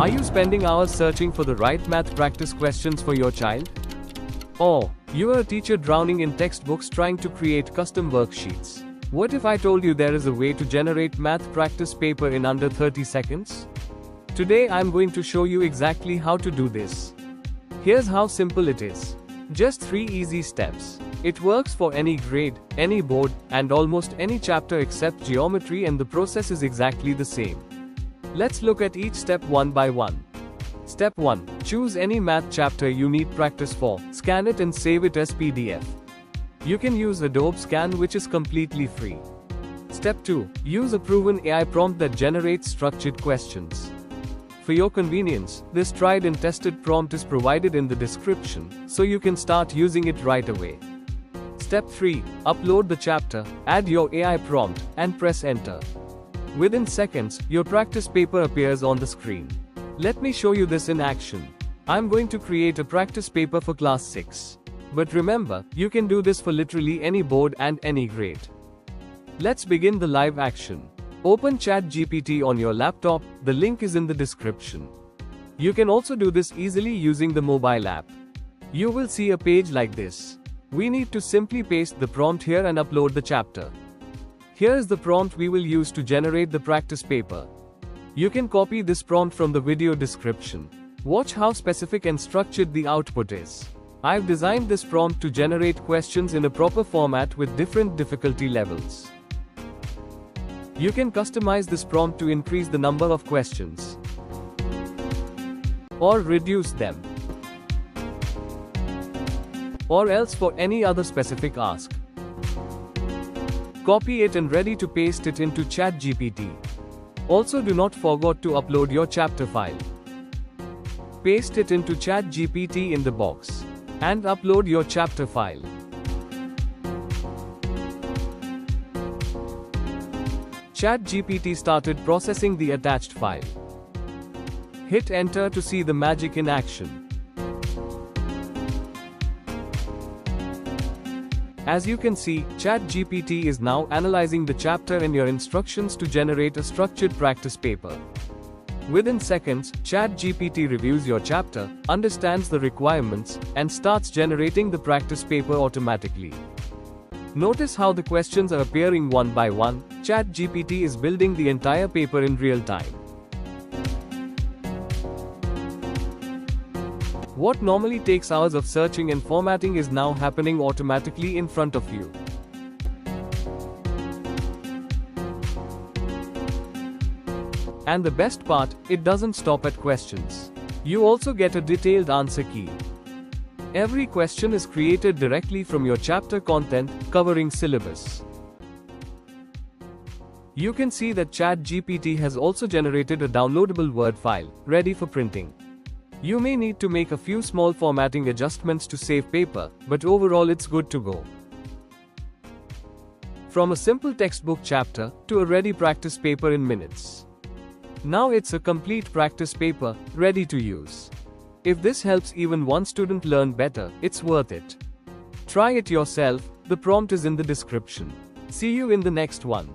Are you spending hours searching for the right math practice questions for your child? Or, you are a teacher drowning in textbooks trying to create custom worksheets? What if I told you there is a way to generate math practice paper in under 30 seconds? Today I'm going to show you exactly how to do this. Here's how simple it is. Just 3 easy steps. It works for any grade, any board, and almost any chapter except geometry, and the process is exactly the same. Let's look at each step one by one. Step 1. Choose any math chapter you need practice for, scan it and save it as PDF. You can use Adobe Scan, which is completely free. Step 2. Use a proven AI prompt that generates structured questions. For your convenience, this tried and tested prompt is provided in the description, so you can start using it right away. Step 3. Upload the chapter, add your AI prompt, and press enter. Within seconds, your practice paper appears on the screen. Let me show you this in action. I'm going to create a practice paper for class 6. But remember, you can do this for literally any board and any grade. Let's begin the live action. Open ChatGPT on your laptop, the link is in the description. You can also do this easily using the mobile app. You will see a page like this. We need to simply paste the prompt here and upload the chapter. Here is the prompt we will use to generate the practice paper. You can copy this prompt from the video description. Watch how specific and structured the output is. I've designed this prompt to generate questions in a proper format with different difficulty levels. You can customize this prompt to increase the number of questions or reduce them, or else for any other specific ask. Copy it and ready to paste it into ChatGPT. Also, do not forget to upload your chapter file. Paste it into ChatGPT in the box and upload your chapter file. ChatGPT started processing the attached file. Hit enter to see the magic in action. As you can see, ChatGPT is now analyzing the chapter and your instructions to generate a structured practice paper. Within seconds, ChatGPT reviews your chapter, understands the requirements, and starts generating the practice paper automatically. Notice how the questions are appearing one by one. ChatGPT is building the entire paper in real time. What normally takes hours of searching and formatting is now happening automatically in front of you. And the best part, it doesn't stop at questions. You also get a detailed answer key. Every question is created directly from your chapter content, covering syllabus. You can see that ChatGPT has also generated a downloadable Word file, ready for printing. You may need to make a few small formatting adjustments to save paper, but overall it's good to go. From a simple textbook chapter to a ready practice paper in minutes. Now it's a complete practice paper, ready to use. If this helps even one student learn better, it's worth it. Try it yourself, the prompt is in the description. See you in the next one.